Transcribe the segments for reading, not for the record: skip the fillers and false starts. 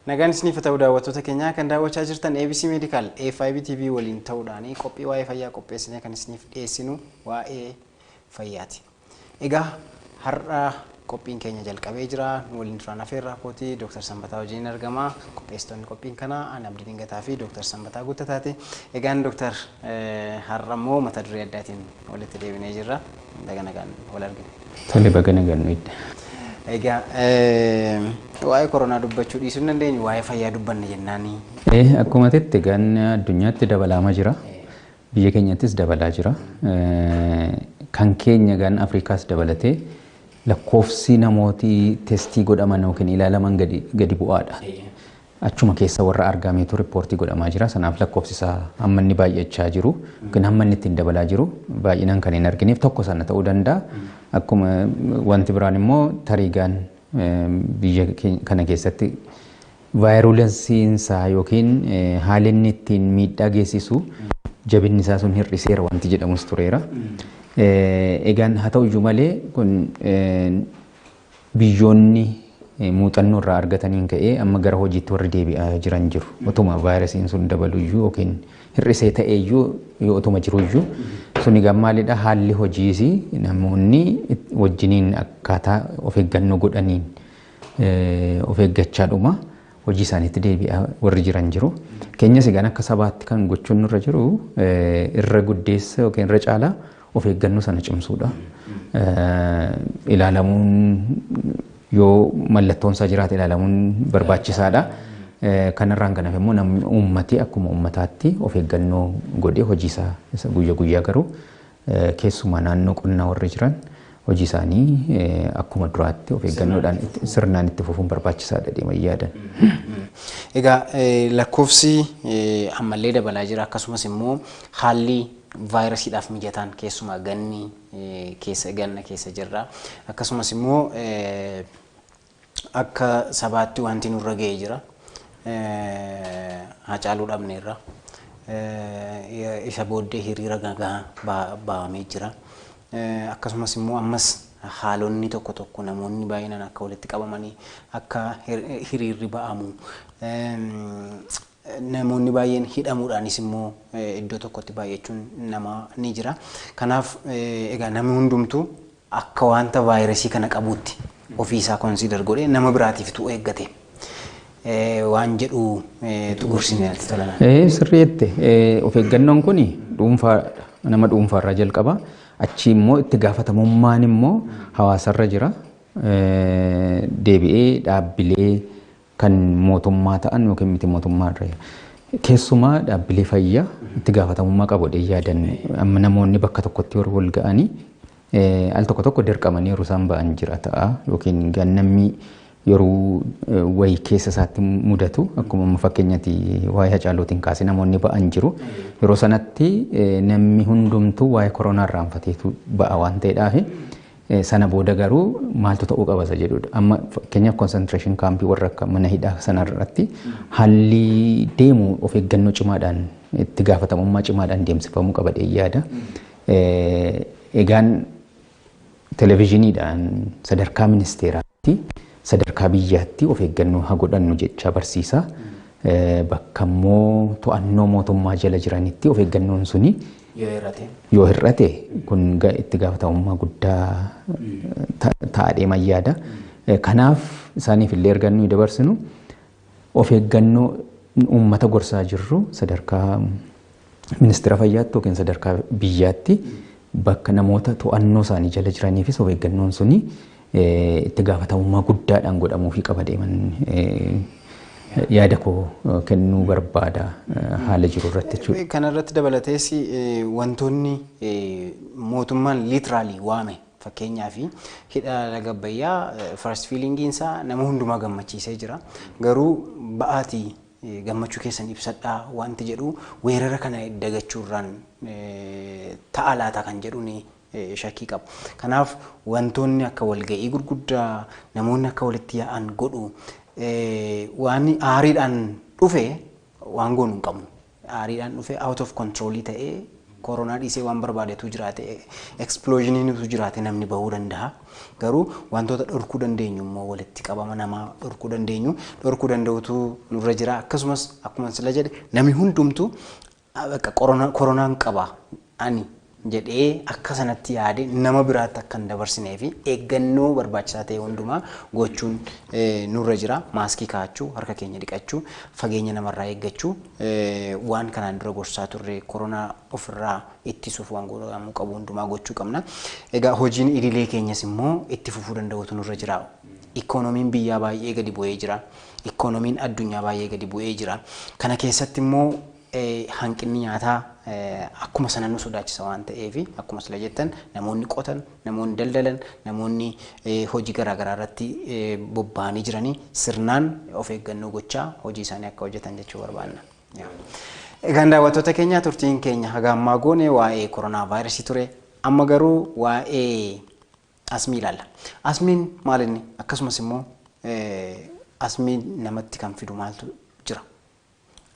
Nagaan isiniif ta'u daawwattoota keenyaa kan daawwachaa jirtan ABC Medical A5 TV waliin ta'uudhaan qophii waa'ee fayyaa qopheessinee kan isiniif dhiyeessinu waa'ee fayyaati. Egaa har'a qophiin keenya jalqabee jira. Waliin turaan afeerraa kootii Dr. Sanbataa wajjin argama. Qopheessitoonni qophiin kana Ana Abdii Dingataa fi Dr. Sanbataa Guuttataati. Egaan Dr. har'a immoo mata duree addaatiin walitti deebinee jirra. Nagaan wal argina. Tole baga nagaan nuyi. Egaa waa'ee koronaa dubbachuu dhiisuu hin dandeenyu waa'ee fayyaa dubbanne jennaani. Akkuma tetti egaan addunyaatti dabalamaa jira. Biyya keenyattis dabalaa jira. Kan keenya egaan Afrikaas dabalatee lakkoofsi namooti testii godhaman yookiin ilaalaman gadi bu'aadha. Achuma keessa warra argameetu riippoortii godhamaa jira. Sanaaf lakkoofsi isaa hamma inni baay'achaa jiru yookiin hamma inni ittiin dabalaa jiru baay'inaan kan hin argineef tokko sana ta'uu danda'a. Akkuma wanti biraan immoo tariigaan biyya kana keessatti vaayirulensiinsaa yookiin haalli inni ittiin miidhaa geessisu jabinni isaa sun hir'iseera wanti jedhamus tureera. Egaan haa ta'u iyyuu malee kun biyyoonni muuxannoo irraa argataniin ka'ee amma gara hojiitti warri deebi'aa jiran jiru. Otuma vaayirasiin sun dabalu iyyuu yookiin hir'isee ta'ee iyyuu yoo otuma jiru iyyuu suni gammaalidha haalli hojiis namoonni wajjiniin akkaataa of eeggannoo godhaniin of eeggachaadhuma hojii isaaniitti deebi'aa warri jiran jiru. Keenyas egaan akka sabaatti kan gochuun nurra jiru irra guddeessa yookiin irra caalaa of eeggannoo sana cimsuudha. Ilaalamuun yoo mallattoon isaa jiraate ilaalamuun barbaachisaadha. Kanarraan kan hafe immoo namni uummati akkuma uummataatti of eeggannoo godhee hojii isaa guyyaa guyyaa garuu keessumaa naannoo qonnaa warri jiran hojii isaanii akkuma duraatti of eeggannoodhaan sirnaan itti fufuun barbaachisaadha deemaa yaadan. Egaa lakkoofsi ammallee dabalaa jira akkasumas immoo haalli vaayirasiidhaaf mijataan keessumaa ganna keessa jirra. Akkasumas immoo akka sabaatti wanti nurra ga'ee jira. Hacaaluu dhabneerra. Isa booddee hiriira gagaa ba'amee jira. Akkasumas immoo ammas haalonni tokko namoonni baay'inaan akka walitti qabamanii akka hiriirri ba'amu. Namoonni baay'een hidhamuudhaanis immoo iddoo tokkotti baay'achuun nama ni jira. Kanaaf egaa namni hundumtuu akka wanta vaayirasii kana qabuutti ofiisaa konsiidar godhee nama biraatiif tu eeggate. Waan jedhu tugursine ati tolana. Sirriitti of eeggannoon kun nama dhuunfaarraa jalqaba. Achi immoo itti gaafatamummaan immoo hawaasarra jira. Deebi'ee dhaabbilee kan mootummaa ta'an yookiin miti mootummaarra keessumaa dhaabbilee fayyaa itti gaafatamummaa qabu yaadan amma namoonni bakka tokkotti yeroo wal ga'anii al tokko dirqamanii yeroo isaan ba'an jira ta'a yookiin namni yeroo wayii keessa isaatti mudatu akkuma fakkeenyatti waa'ee Hacaaluutiin kaasee namoonni ba'an jiru yeroo sanatti namni hundumtuu waa'ee koronaa irraanfateetu ba'a waan ta'eedhaaf sana booda garuu maaltu ta'uu qaba isa jedhudha. Amma fakkeenyaaf concentration campii warra akka mana hidhaa sanarratti haalli deemu of eeggannoo cimaadhaan itti gaafatamummaa cimaadhaan deemsifamuu qaba yaada. Egaan televezyiiniidhaan sadarkaa ministeeraatti sadarkaa biyyaatti of eeggannoo haa godhannu jecha barsiisa. Bakka immoo to'annoo mootummaa jala jiranitti of eeggannoon suni yoo hir'ate kun itti gaafatamummaa guddaa ta'a deema yaada. Kanaaf isaaniif illee erga nuyi dabarsinu of eeggannoo uummata gorsaa jirru sadarkaa ministeera fayyaatti yookiin sadarkaa biyyaatti bakka namoota to'annoo isaanii jala jiraniifis of eeggannoon suni itti gaafatamummaa guddaadhaan godhamuufii qaba deeman yaada koo kennuu barbaada haala jiru irratti jechuudha. Kana irratti dabalatees wantoonni mootummaan liitiraalii waame fakkeenyaaf hidha laga Abbayyaa first feelingiin isaa nama hundumaa gammachiisee jira. Garuu ba'aatii gammachuu keessan ibsadhaa wanti jedhu weerara kana dagachuurraan ta'a laata kan jedhuun shakkii qabu. Kanaaf wantoonni akka walga'ii gurguddaa namoonni akka walitti yaa'an godhu waan aariidhaan dhufe waan goonu hin qabnu. Aariidhaan dhufe out of control ta'ee koronaa dhiisee waan barbaadetu jiraate explosioninitu jiraate namni bahuu danda'a. Garuu wantoota dhorkuu dandeenyu immoo walitti qabama namaa dhorkuu danda'utu nurra jira. Akkasumas akkuma sila jedhe namni hundumtu koronaan qaba ani jedhee akka sanatti yaade nama biraatti akka hin dabarsinee fi eeggannoo barbaachisaa ta'e hundumaa gochuun nurra jira. Maaskii kaa'achuu, harka keenya dhiqachuu, fageenya namarraa eeggachuu waan kanaan dura gorsaa turre koronaa ofirraa ittisuuf waan godhamuu qabu hundumaa gochuu qabna. Egaa hojiin idilee keenyas immoo itti fufuu danda'utu nurra jira. Ikoonomiin biyyaa baay'ee gadi bu'ee jira. Ikoonomiin addunyaa baay'ee gadi bu'ee jira. Kana keessatti immoo hanqinni nyaataa akkuma sana nu sodaachisa waan ta'eef akkuma sila jettan namoonni qotan, namoonni daldalan, namoonni hojii garaagaraa irratti bobba'anii jiranii sirnaan of eeggannoo gochaa hojii isaanii akka hojjetan jechuu barbaanna. Egaan daawwattoota keenya turtiin keenya haga ammaa goone waa'ee koronaa vaayirasii ture. Amma garuu waa'ee asmii ilaalla. Asmiin maal inni? Akkasumas immoo asmiin namatti kan fidu maaltu jira?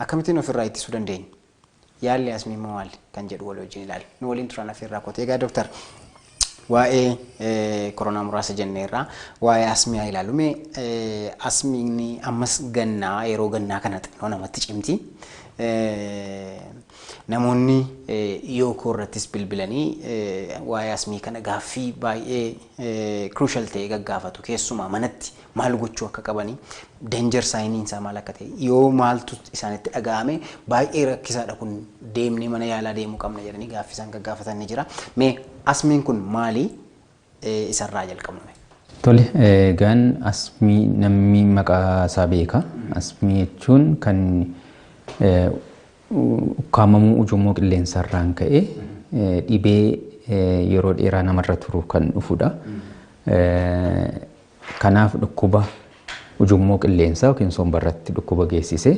Akkamittiin ofirraa ittisuu dandeenya? Yaalli asmii immoo maali kan jedhu wal wajjin ilaalla. Nu waliin turan afeerraa kotee egaa dooktar waa'ee koronaa muraasa jenneerraa waa'ee asmii ilaallu. Asmiin ammas gannaa yeroo gannaa kana xinnoo namatti cimti. Namoonni yoo korrattis bilbilanii waa'ee asmii kana gaaffii baay'ee crucial ta'e gaggaafatu. Keessumaa manatti maal gochuu akka qabanii danger saayiniin isaa maal akka ta'e yoo maaltu isaanitti dhaga'ame baay'ee rakkisaadha kun deemnee mana yaalaa deemuu qabna jedhanii gaaffii isaan gaggaafatan ni jira. Mee asmiin kun maali isarraa jalqabname? Tole egaan asmii namni maqaa isaa beeka. Asmii jechuun kan ukkaamamuu ujummoo qilleensarraan ka'e dhibee yeroo dheeraa namarra turu kan dhufudha. Kanaaf dhukkuba ujummoo qilleensaa yookiin sombarratti dhukkuba geessise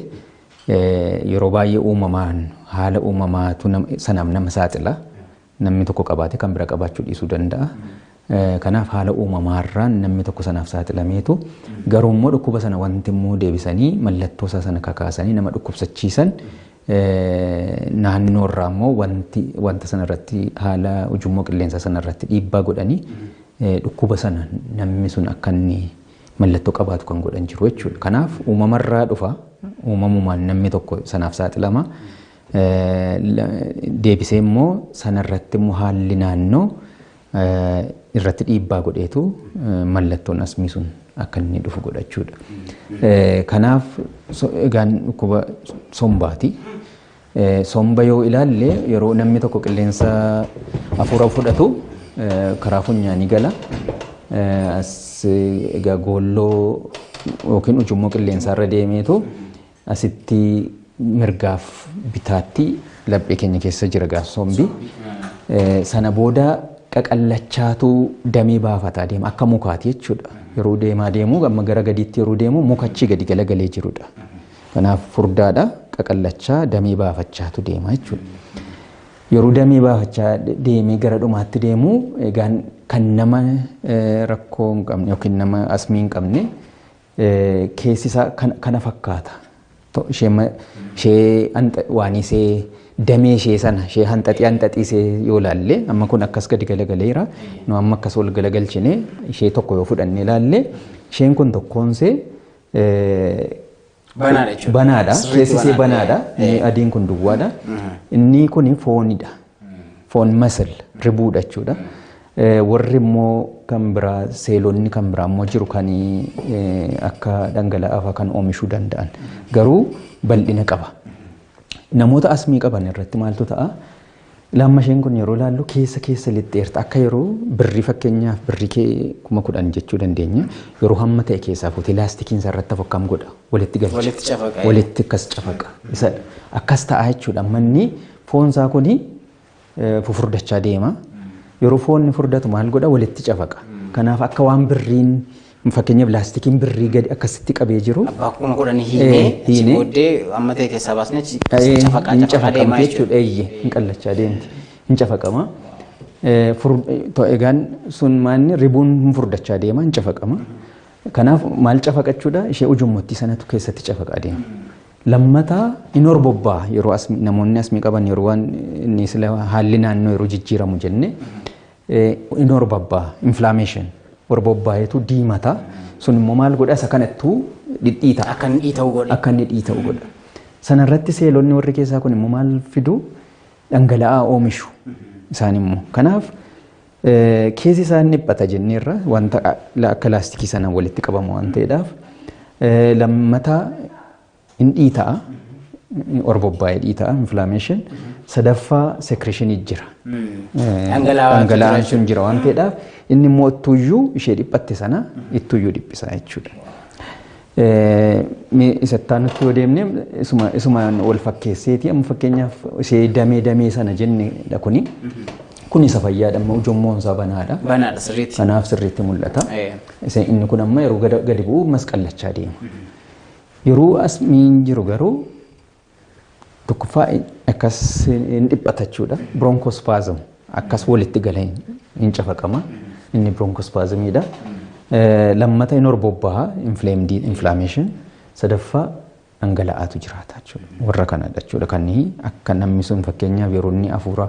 yeroo baay'ee uumamaan haala uumamaatu sanaaf nama saaxila. Namni tokko qabaate kan bira qabaachuu dhiisuu danda'a. Kanaaf haala uumamaarraan namni tokko sanaaf saaxilameetu garuu immoo dhukkuba sana wanti immoo deebisanii mallattoo isaa sana kakaasanii nama dhukkubsachiisan naannoorraa immoo wanta sanarratti haala ujummoo qilleensaa sanarratti dhiibbaa godhanii dhukkuba sana namni sun akka inni mallattoo qabaatu kan godhan jiru jechuudha. Kanaaf uumamarraa dhufa uumamumaan namni tokko sanaaf saaxilama. Deebisee immoo sanarratti immoo haalli naannoo irratti dhiibbaa godheetu mallattoon asmii sun akka inni dhufu godhachuudha. Kanaaf egaan dhukkuba sombaati. Somba yoo ilaalle yeroo namni tokko qilleensa hafuura fudhatu karaa funyaanii gala. Egaa goolloo yookiin ujummoo qilleensaarra deemeetu asitti mirgaaf bitaatti laphee keenya keessa jira gaaf sombi. Sana booda qaqallachaatu damee baafataa deema akka mukaati jechuudha. Yeroo deemaa deemu amma gara gadiitti yeroo deemu mukachi gadi galagalee jirudha. Kanaaf furdaadha qaqallachaa damee baafachaatu deema jechuudha. Yeroo damee baafachaa deemee gara dhumaatti deemu egaan kan nama rakkoo hin qabne yookiin nama asmii hin qabne keessi isaa kana fakkaata. Ishee waan isee damee ishee sana ishee hanxaxiisee yoo ilaalle amma kun akkas gadi galagaleera. Nu amma akkas ol galagalchine ishee tokko yoo fudhanne ilaalle isheen kun tokkoonsee banaadha. Keessi ishee banaadha. Adiin kun duwwaadha. Inni kun foonidha. Foon masal ribuudha jechuudha. Warri immoo kan biraa seelonni kan biraa immoo jiru kan akka dhangala'aa kan oomishuu danda'an garuu bal'ina qaba. Namoota asmii qaban irratti maaltu ta'a? Lamma isheen kun yeroo ilaallu keessa lixxeerta akka yeroo birrii fakkeenyaaf birrii 10,000 jechuu dandeenya. Yeroo hamma ta'e keessaa fuutee laastikiin isaa irratti fokkam godha walitti galcha. Walitti akkas cafaqa. Isa akkas ta'a jechuudha. Manni foon isaa kuni fufurdachaa deema. Yeroo foonni furdatu maal godha walitti cafaqa. Kanaaf akka waan birriin fakkeenyaaf laastikiin birrii gadi akkasitti qabee jiru. Akkuma godhanii hiinee booddee amma ta'e keessaa baasnee cafaqaa deemaa jechuudha. Hin qallachaa deemti. Hin cafaqama. Egaan sun maanni ribuun hin furdachaa deema hin cafaqama. Kanaaf maal cafaqachuudha ishee ujummootti sanatu keessatti cafaqaa deema. Lammataa inni horbobbaa yeroo namoonni asmii qaban yeroo waan inni sila haalli naannoo yeroo jijjiiramu jenne inni horbobbaa inflammation horbobbaa'etu diimata sun immoo maal godha isa kanattuu dhidhiita akka inni dhiita'u godha. Sanarratti seelonni warri keessaa kun immoo maal fidu dhangala'aa oomishu isaan immoo kanaaf keessi isaan dhiphata jenneerra wanta akka laastikii sana walitti qabamu waan ta'eedhaaf lammataa inni dhiita'a horbobbaa'ee dhiita'a inflammation sadaffaa secretionii jira dhangala'aan sun jira waan ta'eedhaaf inni immoo ittuyyuu ishee dhiphatte sana ittuyyuu dhiphisa jechuudha. Isattaan yoo deemne isuma wal fakkeesseeti amma fakkeenyaaf ishee damee sana jennedha kuni. Kun isa fayyaadha amma ujummoon isaa banaadha. Banaadha sirriitti. Kanaaf sirriitti mul'ata. Inni kun amma yeroo gadi bu'u masqallachaa deema. Yeroo asmiin jiru garuu tokkoffaa akkas hin dhiphata jechuudha. Bronchospasm akkas walitti galee hin cafaqama. Inni bronchospasmiidha. Lammata inni horbobbaa inflammation sadaffaa dhangala'aatu jiraata jechuudha. Warra kanadha jechuudha. Kanneen akka namni sun fakkeenyaaf yeroo inni hafuura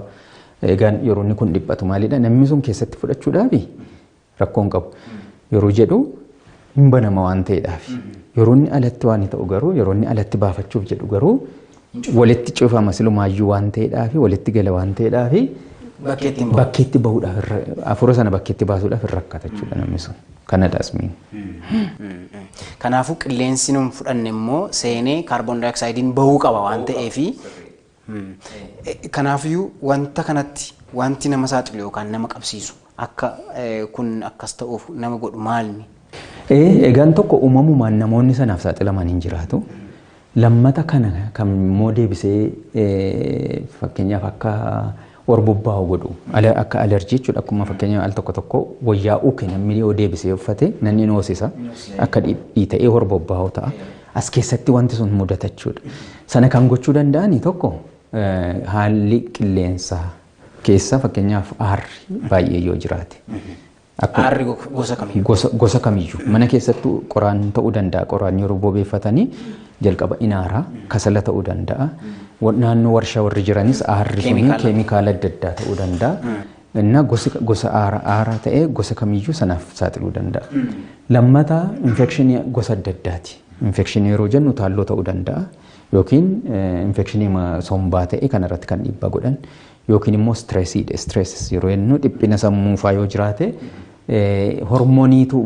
egaan yeroo inni kun dhiphatu maalidha namni sun keessatti fudhachuudhaafi rakkoon qabu. Yeroo jedhu hin banama waan ta'eedhaaf. Yeroo inni alatti waan ta'u garuu yeroo inni alatti baafachuuf jedhu garuu walitti cufama silumaayyuu waan ta'eedhaaf walitti gala waan ta'eedhaaf bakkeetti bahuudhaaf hafuura sana bakkeetti baasuudhaaf rakkata jechuudha namni sun. Kanadha asmiin. Kanaafuu qilleensi nuun fudhanne immoo seenee kaarboon daayoksaayidiin bahuu qaba waan ta'eefi kanaafiyyuu wanta kanatti wanti nama saaxilu yookaan nama qabsiisu akka kun akkas ta'uuf nama godhu maalni? Egaan tokko uumamumaan namoonni sanaaf saaxilaman hin jiraatu. Lammata kana kan immoo deebisee fakkeenyaaf akka horbobbaa'u godhu akka alerjii jechuudha akkuma fakkeenyaaf al tokko wayyaa uke namni yoo deebisee uffate nanni noosisa akka dhiita'ee horbobbaa'u ta'a. As keessatti wanti sun mudata jechuudha. Sana kan gochuu danda'ani tokko haalli qilleensaa keessa fakkeenyaaf aarri baay'ee yoo jiraate. Aarri gosa kamiyyuu. Gosa kamiyyuu. Mana keessattuu qoraan ta'uu danda'a. Qoraan yeroo bobeeffatanii jalqaba inaaraa kasala ta'uu danda'a. Naannoo warshaa warri jiranis aarri suni keemikaala adda addaa ta'uu danda'a. Inna gosa aaraa ta'ee gosa kamiyyuu sanaaf saaxiluu danda'a. Lammataa infekshinii gosa adda addaati. Infekshinii yeroo jennu taalloo ta'uu danda'a. Yookiin infekshinii sombaa ta'e kanarratti kan dhiibbaa godhan yookiin immoo stresiidha. Stress yeroo jennu dhiphina sammuufaa yoo jiraate hormooniitu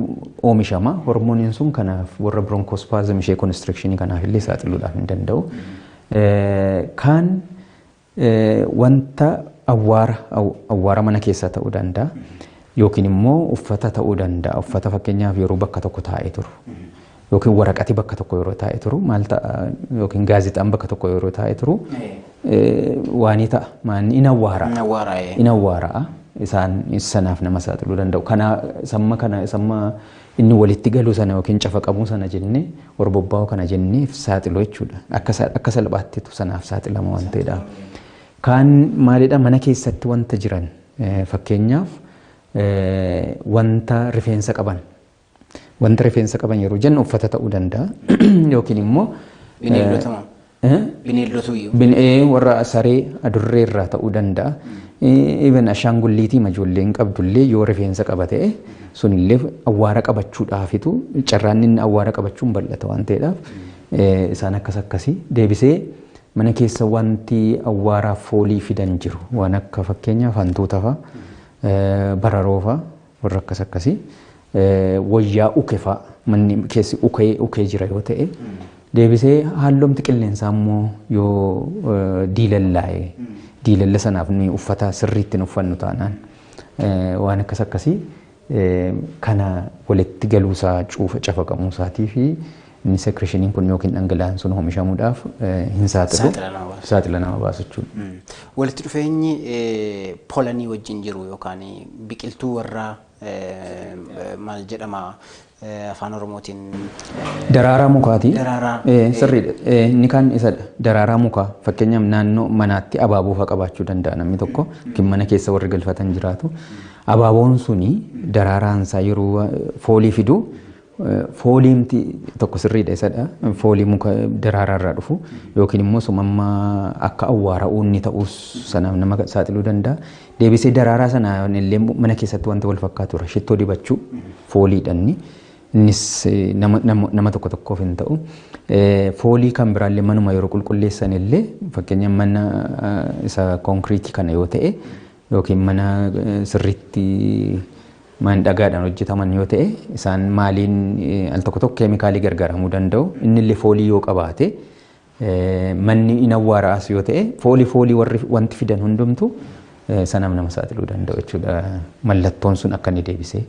oomishama. Hormooniin sun kanaaf warra bronchospasm ishee constrictionii kanaaf illee saaxiluudhaaf hin danda'u. Kan wanta awwaara mana keessaa ta'uu danda'a yookiin immoo uffata ta'uu danda'a. Uffata fakkeenyaaf yeroo bakka tokko taa'ee turu. Yookiin waraqati bakka tokko yeroo taa'ee turu maal ta'a yookiin gaazexaan bakka tokko yeroo taa'ee turu waan ta'a maanni in awwaara isaan sanaaf nama saaxiluu danda'u. Samma inni walitti galuu sana yookiin cafa qabuu sana jennee horbobbaa'uu kana jenneef saaxiluu jechuudha. Akka salphaattitu sanaaf saaxilama waan ta'eedha. Kaan maalidha mana keessatti wanta jiran fakkeenyaaf wanta rifeensa qaban. Wanta rifeensa qaban yeroo jennu uffata ta'uu danda'a yookiin immoo bineeldota warra saree adurree irraa ta'uu danda'a. Even ashaangulliitii ijoolleen qabdullee yoo rifeensa qaba ta'e sunillee awwaara qabachuudhaafitu carraan inni awwaara qabachuun bal'ata waan ta'eedhaaf isaan akkasii deebisee mana keessa wanti awwaaraaf foolii fidan jiru waan akka fakkeenyaaf hantuuta fa'a bararoo fa'a warra akkasii. Wayyaa uke fa'a manni keessi ukee jira yoo ta'e deebisee haalomti qilleensaa immoo yoo diilalla sanaaf ni uffata sirriitti uffannu taanaan waan akkasii kana walitti galuusaa cafaqamuusaatii fi inni secretionii kun yookiin dhangala'aan sun oomishamuudhaaf hin saaxila nama baasu jechuudha. Walitti dhufeenyi poolanii wajjin jiru yookaan biqiltuu warraa maal jedhama afaan oromootiin daraaraa mukaati. Daraaraa sirriidha. Inni kaan isadha. Daraaraa mukaa fakkeenyaaf naannoo manaatti abaaboo fa'aa qabaachuu danda'a namni tokko mana keessa warri galfatan jiraatu. Abaaboon suni daraaraan isaa yeroo foolii fidu fooliimti tokko sirriidha isadha. Foolii muka daraaraarraa dhufu yookiin immoo sumamma akka awwaara uunni ta'us sanaaf nama saaxiluu danda'a. Deebisee daraaraa sana illee mana keessatti wanta wal fakkaatu shittoo dibachuu fooliidhaan innis nama tokko tokkoof hin ta'u. Foolii kan biraallee manuma yeroo qulqulleessan illee fakkeenya mana isa konkiriitii kana yoo ta'e yookiin mana sirriitti man dhagaadhaan hojjetaman yoo ta'e isaan maaliin al tokko tokko keemikaalii gargaaramuu danda'u. Inni illee foolii yoo qabaate manni in awwaaraas yoo ta'e foolii warri wanti fidan hundumtu sanaaf nama saaxiluu danda'u jechuudha. Mallattoon sun akka inni deebisee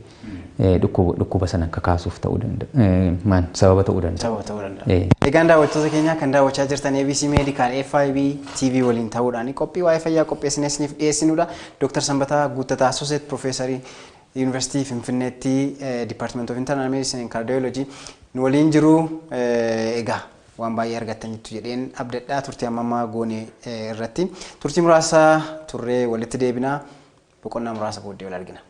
dhukkuba sana akka kaasuuf ta'uu danda'a. Sababa ta'uu danda'a. Egaan daawwattoota keenya kan daawwachaa jirtan ABC Medical FIB TV waliin ta'uudhaan qophii waa'ee fayyaa qopheessinee isiniif dhiyeessinudha. Dr. Sanbataa Guuttataa Associate Professorii University Finfinneetti Department of Internal Medicine and Cardiology nu waliin jiru. Egaa waan baay'ee argattaniitu jedheen abdadhaa turtii ammaa goone irratti turtii muraasa turree walitti deebinaa boqonnaa muraasa booddee wal argina.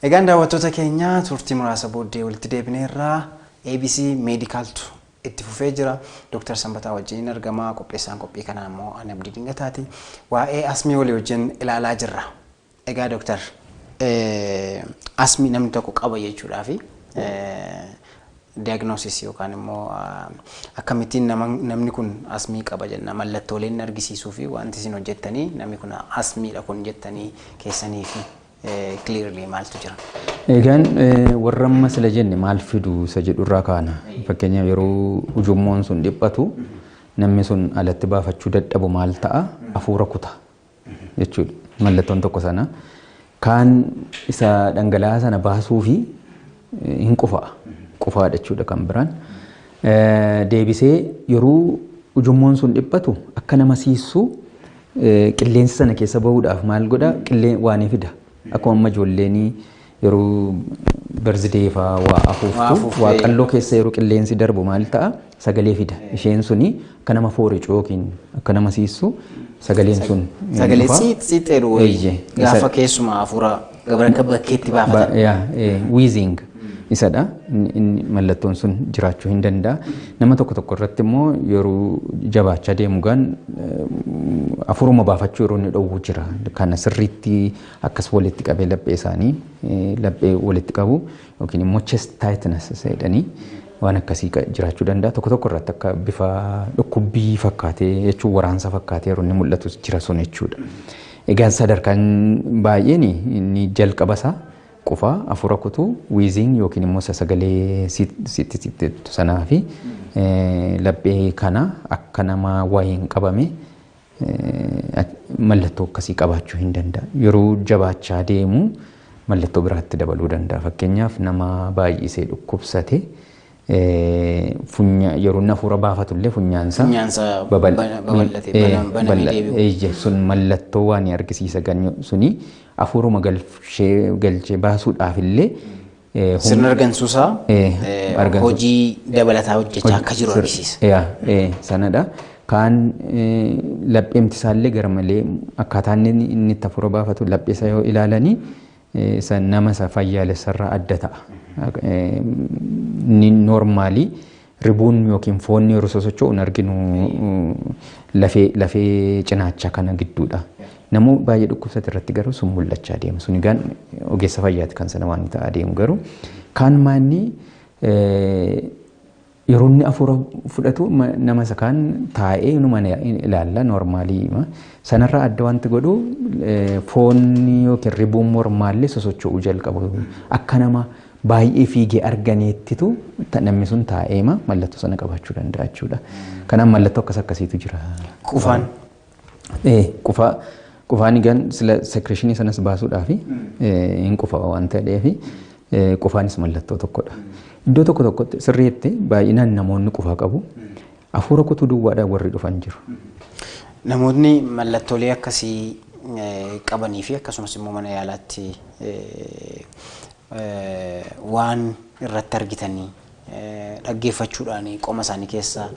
Egaan daawwattoota keenya turtii muraasa booddee walitti deebineerraa ABC Medicaltu itti fufee jira. Dr. Sanbataa wajjin argamaa qopheessaan qophii kanaa immoo ani Abdii Dingataati. Waa'ee asmii walii wajjin ilaalaa jirra. Egaa Dr. Asmii namni tokko qaba jechuudhaafi diagnosis yookaan immoo akkamittiin namni kun asmii qaba jenna mallattooleen argisiisuu fi wanti isin hojjettanii namni kun asmiidha kun jettanii keessanii fi clearly maaltu jira? Egaan warra amma sila jenne maal fidu isa jedhurraa kaana. Fakkeenyaaf yeroo ujummoon sun dhiphatu namni sun alatti baafachuu dadhabu maal ta'a? Hafuura kuta jechuudha. Mallattoon tokko sana. Kaan isa dhangala'aa sana baasuu fi hin qufa'a. Qufaadha jechuudha kan biraan. Deebisee yeroo ujummoon sun dhiphatu akka nama siissu qilleensa sana keessa bahuudhaaf maal godha? Waan fida. Akkuma amma ijoolleen yeroo birthday faa waa afuuftu waa qalloo keessa yeroo qilleensi darbu maal ta'a? Sagalee fida. Isheen suni akka nama fooricu yookiin akka nama siissu sagaleen sun sagalee siixeeru gaafa keessumaa hafuura gabra bakkeetti baafatan. Wheezing isadha. Mallattoon sun jiraachuu hin danda'a. Nama tokko irratti immoo yeroo jabaachaa deemu gaan hafuuruma baafachuu yeroo inni dhowwu jira. Kana sirriitti akkas walitti qabee laphee isaanii laphee walitti qabu yookiin immoo chest tightness jedhanii waan akkasii jiraachuu danda'a. Tokko irratti akka bifa dhukkubbii fakkaatee jechuun waraansa fakkaatee yeroo inni mul'atu jira sun jechuudha. Egaan sadarkaan baay'een inni jalqabasaa qufaa hafuura kutuu wheezing yookiin immoo sagalee sitti sanaa fi laphee kana akka nama wayiin qabame mallattoo akkasii qabaachuu hin danda'a. Yeroo jabaachaa deemu mallattoo biraatti dabaluu danda'a. Fakkeenyaaf nama baay'isee dhukkubsate funya yeroo hafuura baafatullee funyaansa babal'atee sun mallattoo waan argisiisa suni hafuuruma galchee baasuudhaaf illee sirna argansuusaa hojii dabalataa hojjechaa akka jiru argisiisa. Sanadha. Kaan lapheemti isaallee gara malee akkaataan inni itti hafuura baafatu laphee isaa yoo ilaalanii nama isa fayyaalessarraa adda ta'a. Ni normaalii ribuun yookiin foonni yeroo sosocho'u arginu lafee cinaacha kana gidduudha. Namuu baay'ee dhukkubsate irratti garuu sun mul'achaa deema. Sun egaan ogeessa fayyaati kan sana waan ta'aa deemu garuu kaan maanni yeroo inni hafuura fudhatu nama isa kaan taa'ee numa ilaalla normaalii sanarraa adda wanti godhu foonni yookiin ribuun mormaallee sosocho'uu jalqabu akka nama baay'ee fiigee arganeettitu namni sun taa'ee mallattoo sana qabaachuu danda'a jechuudha. Kanaaf mallattoo akkasiitu jira. Qufaan. Qufaan egaan sila secretionii sanas baasuudhaaf hin qufa waan ta'eef qufaanis mallattoo tokkodha. Iddoo tokkotti sirriitti baay'inaan namoonni qufaa qabu. Hafuura kutuu duwwaadhaan warri dhufan jiru. Namoonni mallattoolee akkasii qabanii fi akkasumas immoo mana yaalaatti waan irratti argitanii dhaggeeffachuudhaan qoma isaanii keessa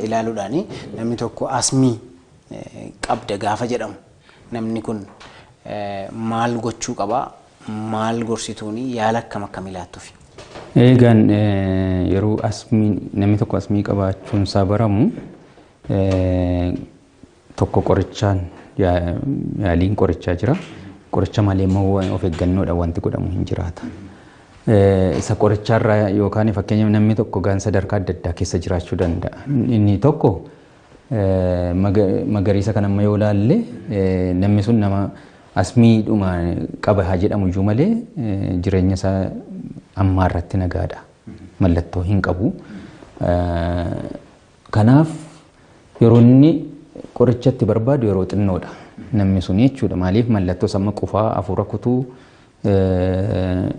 ilaaluudhaan namni tokko asmii qabda gaafa jedhamu namni kun maal gochuu qaba? Maal gorsituuni yaala akkam akkamii laattuufi? Eegaan yeroo asmii namni tokko asmii qabaachuun isaa baramu tokko qorichaan yaaliin qorichaa jira. Qoricha malee immoo of eeggannoodhaan wanti godhamu hin jiraata. Isa qoricharraa yookaan fakkeenyaaf namni tokko gaan sadarkaa adda addaa keessa jiraachuu danda'a. Inni tokko magariisa kan amma yoo ilaalle namni sun nama asmiidhuma qaba haa jedhamu iyyuu malee jireenya isaa ammaa irratti nagaadha. Mallattoo hin qabu. Kanaaf yeroo inni qorichatti barbaadu yeroo xinnoodha. Namni sun jechuudha. Maaliif mallattoo samma qufaa hafuura kutuu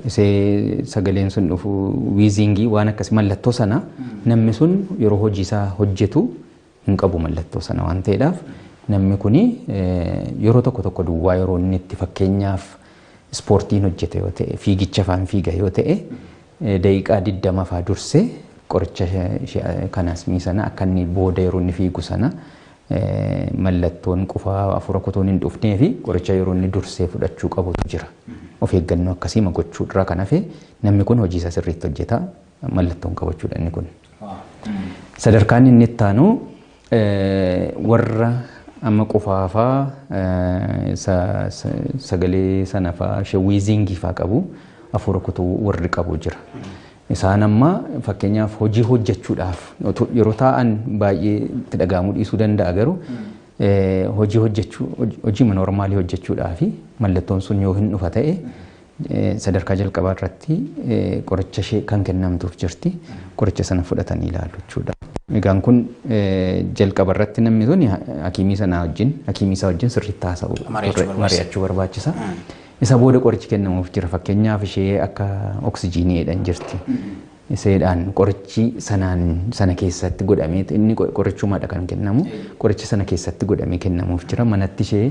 isee sagaleen sun dhufu wiizingii waan akkasii mallattoo sana namni sun yeroo hojii isaa hojjetu hin qabu mallattoo sana waan ta'eedhaaf namni kuni yeroo tokko duwwaa yeroo inni itti fakkeenyaaf ispoortiin hojjete yoo ta'e fiigicha faan fiiga yoo ta'e daqiiqaa 20 faa dursee qoricha kanas miisana akka inni booda yeroo inni fiigu sana mallattoon qufaa hafuura kutuun hin dhufnee fi qoricha yeroo inni dursee fudhachuu qabutu jira. Of eeggannoo akkasii gochuu irraa kan hafe namni kun hojii isaa sirriitti hojjeta mallattoon qabachuudha inni kun. Sadarkaan inni itti aanu warra amma qufaafaa sagalee sana faa wiizingii faa qabu hafuura kutuu warri qabu jira. Isaan amma fakkeenyaaf hojii hojjechuudhaaf yeroo taa'an baay'ee itti dhagahamuu dhiisuu danda'a garuu hojii normaalii hojjechuudhaaf mallattoon sun yoo hin dhufa ta'e sadarkaa jalqabaa irratti qoricha ishee kan kennamtuuf jirti. Qoricha sana fudhatanii ilaalu jechuudha. Egaan kun jalqaba irratti namni sun hakiimii isaa wajjin sirriitti haasa'u mari'achuu barbaachisa. Isa booda qorichi kennamuuf jira. Fakkeenyaaf ishee akka oksijiiniidhaan jirti. Iseedhaan qorichi sana keessatti godhamee inni qorichumaadha kan kennamu. Qorichi sana keessatti godhamee kennamuuf jira. Manatti ishee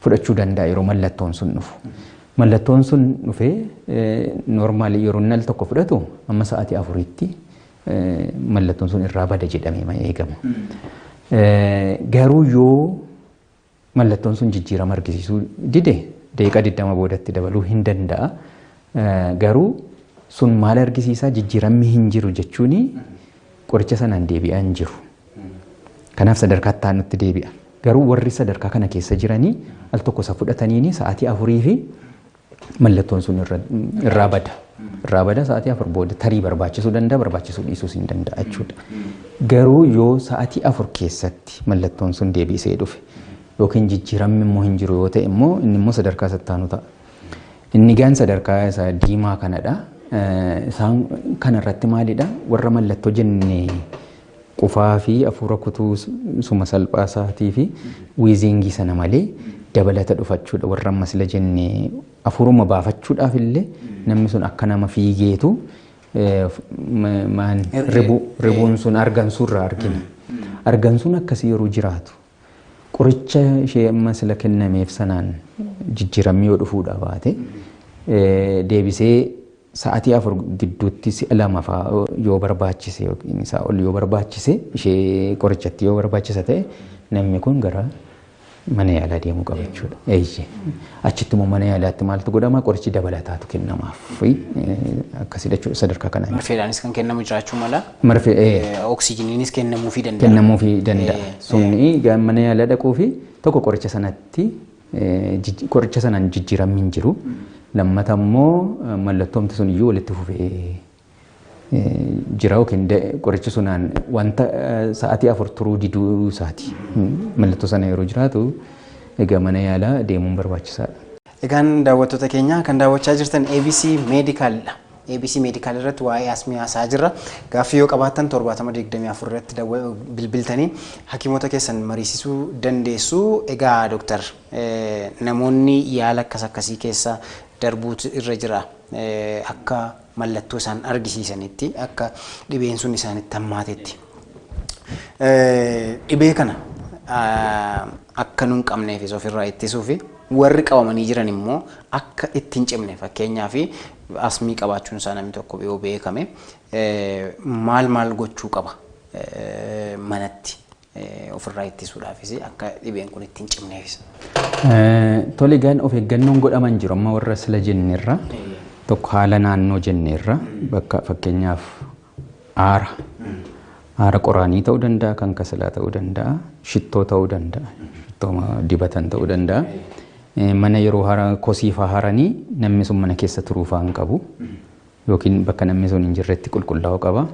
fudhachuu danda'a yeroo mallattoon sun dhufu. Mallattoon sun dhufee noormaalii yeroo inni al tokko fudhatu amma sa'aatii 4tti mallattoon sun irraa bada jedhamee eegama. Garuu yoo mallattoon sun jijjiirama argisiisuu dide daqiiqaa 20 boodatti dabaluu hin danda'a. Garuu sun maal argisiisaa jijjiiramni hin jiru jechuun qoricha sanaan deebi'aa hin jiru. Kanaaf sadarkaa itti aanutti deebi'a. Garuu warri sadarkaa kana keessa jiranii al tokko isa fudhataniini sa'aatii 4 fi mallattoon sun irraa bada. Irraa bada sa'aatii 4 booda tarii barbaachisuu danda'a barbaachisuu dhiisuus hin danda'a jechuudha. Garuu yoo sa'aatii 4 keessatti mallattoon sun deebisee dhufe yookiin jijjiiramni immoo hin jiru yoo ta'e immoo inni immoo sadarkaa sattaanu ta'a. Inni gaan sadarkaa isaa diimaa kanadha. Isaan kanarratti maalidha? Warra mallattoo jennee qufaa fi hafuura kutuu suma salphaasaatii fi wiizingii sana malee dabalata dhufachuudha. Warra ammas ila jennee hafuuruma baafachuudhaaf illee namni sun akka nama fiigeetu ribuun sun argansuurraa argina. Argansuun akkasii yeroo jiraatu qoricha ishee ammas ila kennameef sanaan jijjiiramni yoo dhufuudha baate deebisee sa'aatii 4 gidduutti si'a 2 fa'aa yoo barbaachise yookiin isaa ol yoo barbaachise ishee qorichatti yoo barbaachisa ta'e namni kun gara mana yaalaa deemuu qaba jechuudha. Achitti immoo mana yaalaatti maaltu godhama? Qorichi dabalataatu kennamaaf. Akkasii jechuudha sadarkaa kanaa. Marfeedhaanis kan kennamu jiraachuu mala. Oksijiiniinis kennamuufii danda'a. Kennamuufii danda'a. Sunni mana yaalaa dhaquu fi tokko qoricha sanatti qoricha sanaan jijjiiramni hin jiru. Lammata immoo mallattoomti sun iyyuu walitti fufee jira yookiin qorichi sunaan wanta sa'aatii 4 turuu diduu isaati. Mallattoo sana yeroo jiraatu egaa mana yaalaa deemuun barbaachisaadha. Egaan daawwattoota keenya kan daawwachaa jirtan ABC Medical'dha. ABC Medical irratti waa'ee asmii haasaa jirra. Gaaffii yoo qabaattan 7024 irratti bilbiltanii hakiimota keessan mariisisuu dandeessu. Egaa Dooktar namoonni yaala akkasii keessa darbuutu irra jira. Akka mallattoo isaan argisiisanitti akka dhibeen sun isaanitti hammaatetti. Dhibee kana akka nun qabneefis ofirraa ittisuuf warri qabamanii jiran immoo akka ittiin cimne fakkeenyaaf asmii qabaachuun isaa namni tokko yoo beekame maal gochuu qaba manatti ofirraa ittisuudhaafis akka dhibeen kun ittiin cimneefis. Tole gaan of eeggannoon godhaman jiru amma warra sila jenneerra tokko haala naannoo jenneerra bakka fakkeenyaaf aara qoraanii ta'uu danda'a kan kasalaa ta'uu danda'a shittoo ta'uu danda'a shittoo dibatan ta'uu danda'a. Mana yeroo kosiifaa haranii namni sun mana keessa turuufaa hin qabu yookiin bakka namni sun hin jirretti qulqullaa'uu qaba.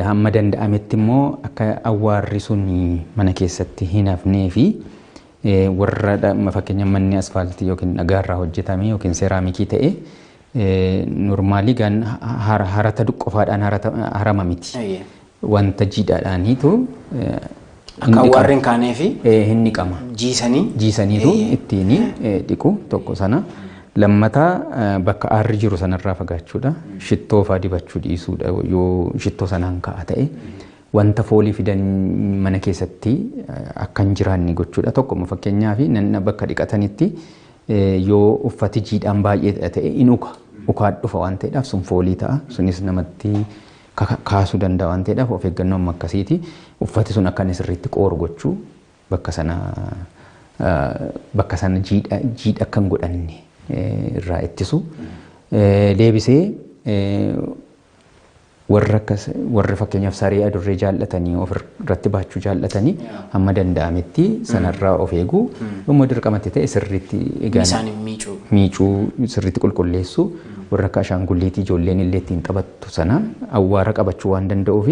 Hamma danda'ametti immoo akka awwaarri sun mana keessatti hin hafnee fi warra fakkeenya manni asfaaltii yookiin dhagaarraa hojjetame yookiin seeraamikii ta'e normaalii gaan harata qofaadhaan harama miti. Wanta jiidhaadhaaniitu akka awwaarri hin kaanee fi hin dhiqama. Jiisaniitu ittiin dhiqu tokko sana. Lammataa bakka aarri jiru sanarraa fagaachuudha. Shittoo fa'aa dibachuu dhiisuudha yoo shittoo sanaan ka'a ta'e. Wanta foolii fidan mana keessatti akka hin jiraanne gochuudha. Tokkuma fakkeenyaaf nanna bakka dhiqatanitti yoo uffati jiidhaan baay'ee ta'e in ukaa dhufa waan ta'eedhaaf sun foolii ta'a. Sunis namatti kaasuu danda'a waan ta'eedhaaf of eeggannoon akkasiiti. Uffati sun akka inni sirriitti qooru gochuu bakka sana jiidha akka hin godhanne irraa ittisu. Deebisee warri fakkeenyaaf saree adurree jaallatanii ofirratti baachuu jaallatanii hamma danda'ametti sanarraa of eeguu yommuu dirqamatti ta'e sirriitti miicuu sirriitti qulqulleessu warra akka ashaangulleetii ijoolleen illee ittiin taphattu sana awwaara qabachuu waan danda'uuf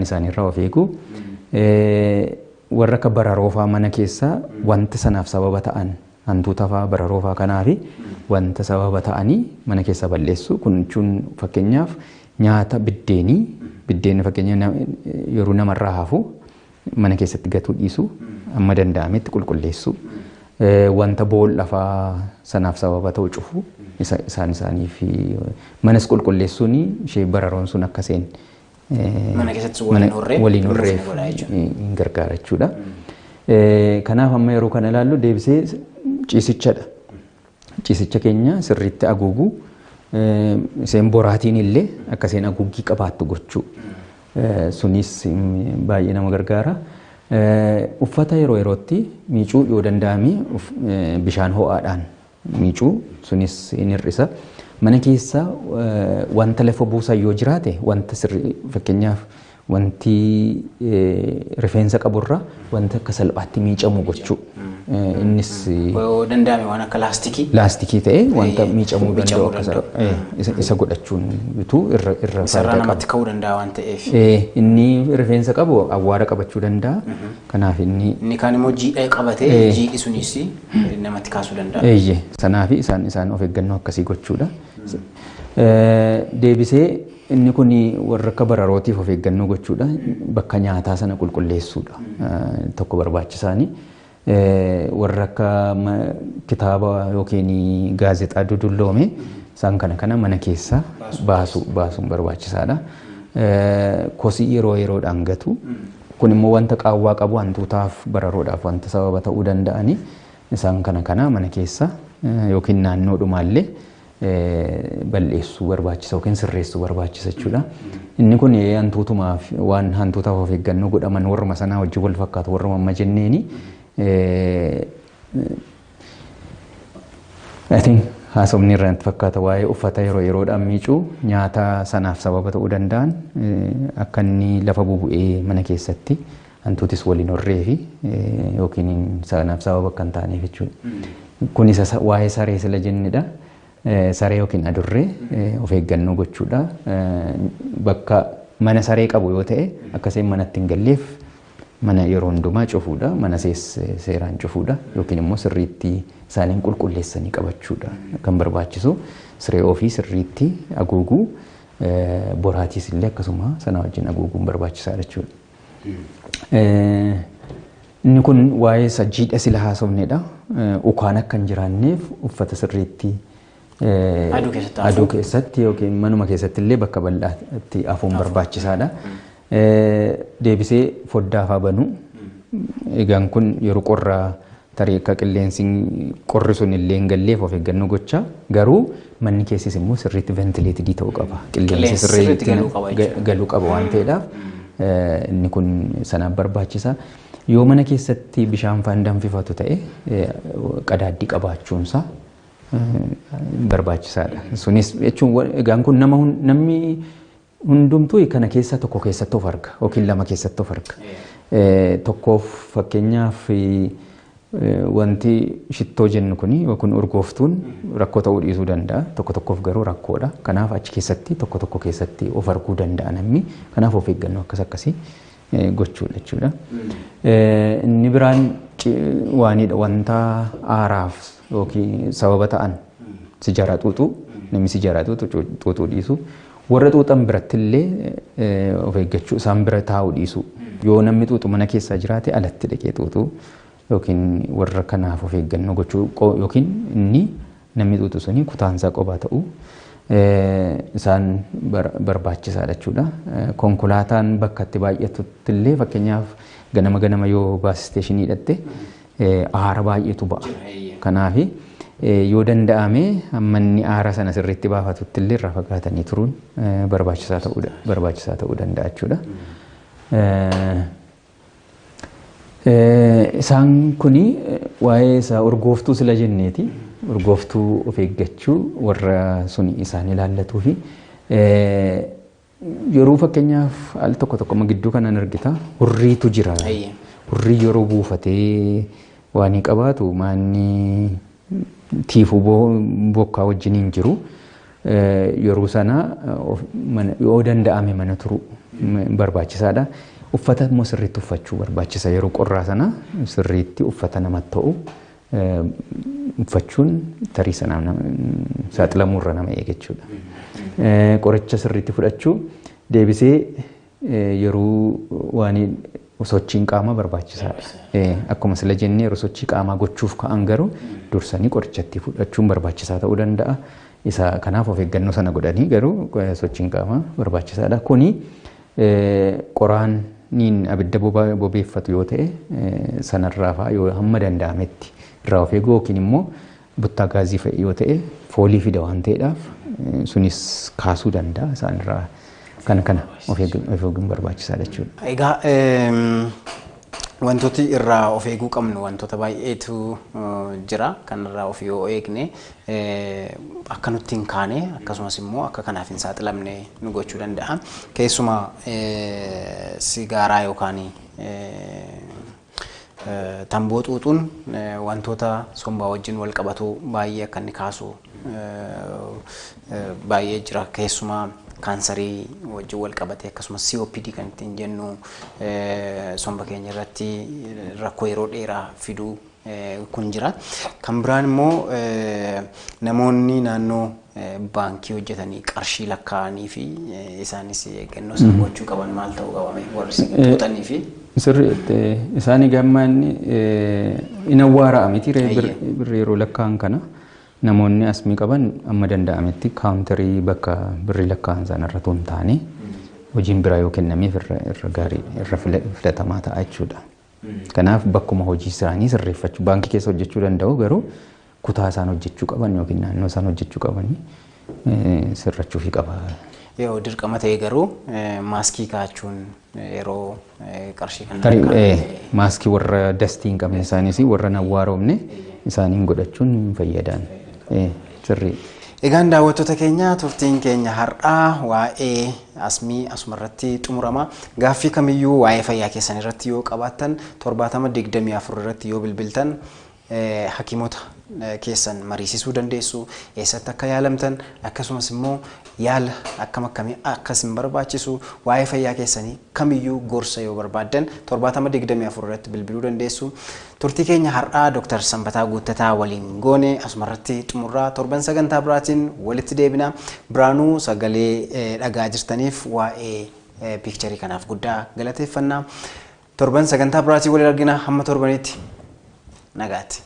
isaanirraa of eeguu. Warra akka bararoofaa mana keessaa wanti sanaaf sababa ta'an hantuuta fa'aa bararoofaa kanaaf wanta sababa ta'anii mana keessa balleessu kun jechuun fakkeenyaaf nyaata biddeenni fakkeenya yeroo namarraa hafu mana keessatti gatuu dhiisu amma danda'ametti qulqulleessu. Wanta bool lafaa sanaaf sababa ta'u cufu isaaniif manas qulqulleessuun ishee bararoon sun akka seen mana keessatti waliin horreef hin gargaara jechuudha. Kanaaf amma yeroo kana ilaallu deebisee ciisichadha. Ciisicha keenya sirriitti haguuguu isheen boraatiin illee akka isheen haguuggii qabaattu gochuu sunis baay'ee nama gargaara. Uffata yeroo yerootti miicuu yoo danda'ame bishaan ho'aadhaan miicuu sunis hin hir'isa. Mana keessa wanta lafa buusan yoo jiraate wanta sirrii fakkeenyaaf wanti rifeensa qaburra wanta akka salphaatti miicamu gochuu. Innis yoo danda'ame waan akka laastikii ta'e wanta miicamuu danda'u akka isa godhachuun bituu irra sarara namatti ka'uu danda'a waan ta'eef. Inni rifeensa qabu awwaara qabachuu danda'a. Kanaaf inni kaan immoo jiidha qabatee jiidhi sunis namatti kaasuu danda'a. Eeyyee sanaaf isaan of eeggannoo akkasii gochuudha. Deebisee inni kun warra akka bararootiif of eeggannoo gochuudha. Bakka nyaataa sana qulqulleessuudha. Tokko barbaachisaani. Warra akka kitaaba yookiin gaazexaa dudulloome isaan kana mana keessa baasuun barbaachisaadha. Kosii yeroo yeroodhaan gatu kun immoo wanta qaawwaa qabu hantuutaaf bararoodhaaf wanta sababa ta'uu danda'ani isaan kana mana keessa yookiin naannoo dhumaallee balleessuu barbaachisa yookiin sirreessuu barbaachisa jechuudha. Inni kun hantuutumaaf waan hantuutaaf of eeggannoo godhaman warruma sanaa wajjin wal fakkaatu warruma amma jenneeni. I think haasofni irratti fakkaata waa'ee uffata yeroo yeroodhaan miicuu nyaata sanaaf sababa ta'uu danda'an akka inni lafa bubu'ee mana keessatti hantuutis waliin horree fi yookiin sanaaf sababa akka hin taaneef jechuudha. Kun isa waa'ee saree sila jennedha. Saree yookiin adurree of eeggannoo gochuudha. Bakka mana saree qabu yoo ta'e akkasiin manatti hin galleef mana yeroo hundumaa cufuudha. Mana seeraan cufuudha yookiin immoo sirriitti isaaniin qulqulleessanii qabachuudha kan barbaachisu. Siree ofii sirriitti haguuguu boraatiis illee akkasuma sana wajjin haguuguun barbaachisaadha jechuudha. Inni kun waa'ee jiidha sila haasofnedha. Ukaan akka hin jiraanneef uffata sirriitti aduu keessatti yookiin manuma keessatti illee bakka bal'aatti hafuun barbaachisaadha. Deebisee foddaa fa'aa banuu. Egaan kun yeroo qorraa tarii akka qilleensi qorri sun illee hin galleef of eeggannoo gochaa garuu manni keessis immoo sirriitti ventileetidii ta'uu qaba. Qilleensi sirriitti galuu qaba waan ta'eedhaaf inni kun sanaaf barbaachisa. Yoo mana keessatti bishaan faan danfifatu ta'e qadaaddii qabaachuunsaa barbaachisaadha. Sunis jechuun egaan kun namni hundumtuu kana keessa tokko keessatti of arga yookiin lama keessatti of arga. Tokkoof fakkeenyaaf wanti shittoo jennu kuni yookiin urgooftuun rakkoo ta'uu dhiisuu danda'a. Tokko tokkoof garuu rakkoodha. Kanaaf achi keessatti tokko keessatti of arguu danda'a namni. Kanaaf of eeggannoo akkasii gochuudha jechuudha. Inni biraan waanidha wanta aaraaf yookiin sababa ta'an sijaara xuuxuu namni sijaara xuuxuu dhiisu warra xuuxan biratti illee of eeggachuu isaan bira taa'uu dhiisu. Yoo namni xuuxu mana keessa jiraate alatti dhaqee xuuxuu yookiin warra kanaaf of eeggannoo gochuu yookiin inni namni xuuxu suni kutaansaa qophaa ta'uu isaan barbaachisaadha jechuudha. Konkolaataan bakka itti baay'atutti illee fakkeenyaaf ganama yoo baas isteeshinii hidhatte aara baay'eetu ba'a. Kanaaf yoo danda'ame hammanni aara sana sirriitti baafatutti illee irraa fagaatanii turuun barbaachisaa ta'uu danda'a jechuudha. Isaan kuni waa'ee isaa urgooftuu sila jenneeti. Urgooftuu of eeggachuu warra suni isaan ilaallatuu fi yeroo fakkeenyaaf al tokko gidduu kanan argita hurriitu jira. Hurrii yeroo buufatee waan qabaatu maanni tiifuu bokkaa wajjiniin jiru yeroo sana yoo danda'ame mana turuu barbaachisaadha. Uffata immoo sirriitti uffachuu barbaachisa. Yeroo qorraa sana sirriitti uffata namatti ta'u uffachuun tarii sanaan saaxilamuurra nama eegachuudha. Qoricha sirriitti fudhachuu deebisee yeroo waan sochiin qaamaa barbaachisaadha. Akkuma sila jennee yeroo sochii qaamaa gochuuf ka'an garuu dursanii qorichatti fudhachuun barbaachisaa ta'uu danda'a. Isa kanaaf of eeggannoo sana godhanii garuu sochiin qaamaa barbaachisaadha. Kuni qoraaniin abidda bobeeffatu yoo ta'e sanarraa fa'aa yoo hamma danda'ametti irraa of eeguu yookiin immoo buttaa gaazii fa'i yoo ta'e foolii fida waan ta'eedhaaf sunis kaasuu danda'a isaanirraa kana of eeguun barbaachisaadha jechuudha. Egaa wantooti irraa of eeguu qabnu wantoota baay'eetu jira. Kanarraa of yoo eegne akka nutti hin kaane akkasumas immoo akka kanaaf hin saaxilamne nu gochuu danda'a. Keessumaa sigaaraa yookaan tamboo xuuxuun wantoota sombaa wajjin wal qabatu baay'ee akka inni kaasu baay'ee jira. Keessumaa kaansarii wajjin wal qabate akkasumas COPD kan ittiin jennu somba keenya irratti rakkoo yeroo dheeraa fiduu kun jira. Kan biraan immoo namoonni naannoo baankii hojjetanii qarshii lakkaa'anii fi isaanis eeggannoo isaan gochuu qaban maal ta'uu qabame warri xuuxanii fi sirriitti isaanii gammaanni hin awwaara'a miti birrii yeroo lakkaa'an kana namoonni asmii qaban amma danda'ametti kaawuntarii bakka birrii lakkaa'an sanarra tun taane hojiin biraa yoo kennameef irra gaarii irra filatamaa ta'a jechuudha. Kanaaf bakkuma hojii isaanii sirreeffachuu baankii keessa hojjechuu danda'u garuu kutaa isaan hojjechuu qaban yookiin naannoo isaan hojjechuu qabanii sirrachuufii qaba. Yoo dirqama ta'e garuu maaskii kaa'achuun yeroo qarshii kan maaskii warra dastii hin qabne isaanis warra hin awwaaramne isaaniin godhachuun fayyadaan sirrii. Egaan daawwattoota keenya turtiin keenya har'aa waa'ee asmii asumarratti xumurama. Gaaffii kamiyyuu waa'ee fayyaa keessan irratti yoo qabaattan 7024 irratti yoo bilbiltan hakiimota keessan mariisisuu dandeessu. Eessatti akka yaalamtan akkasumas immoo yaala akkam akkamii akkasin barbaachisu waa'ee fayyaa keessanii kamiyyuu gorsa yoo barbaaddan 7024 irratti bilbiluu dandeessu. Turtii keenya har'aa Dr. Sanbataa Guuttataa waliin goone asumarratti xumurraa. Torban sagantaa biraatiin walitti deebina. Biraanuu sagalee dhagaa jirtaniif waa'ee piikcharii kanaaf guddaa galateeffannaa. Torban sagantaa biraatiin waliin argina. Hamma torbanitti nagaatti.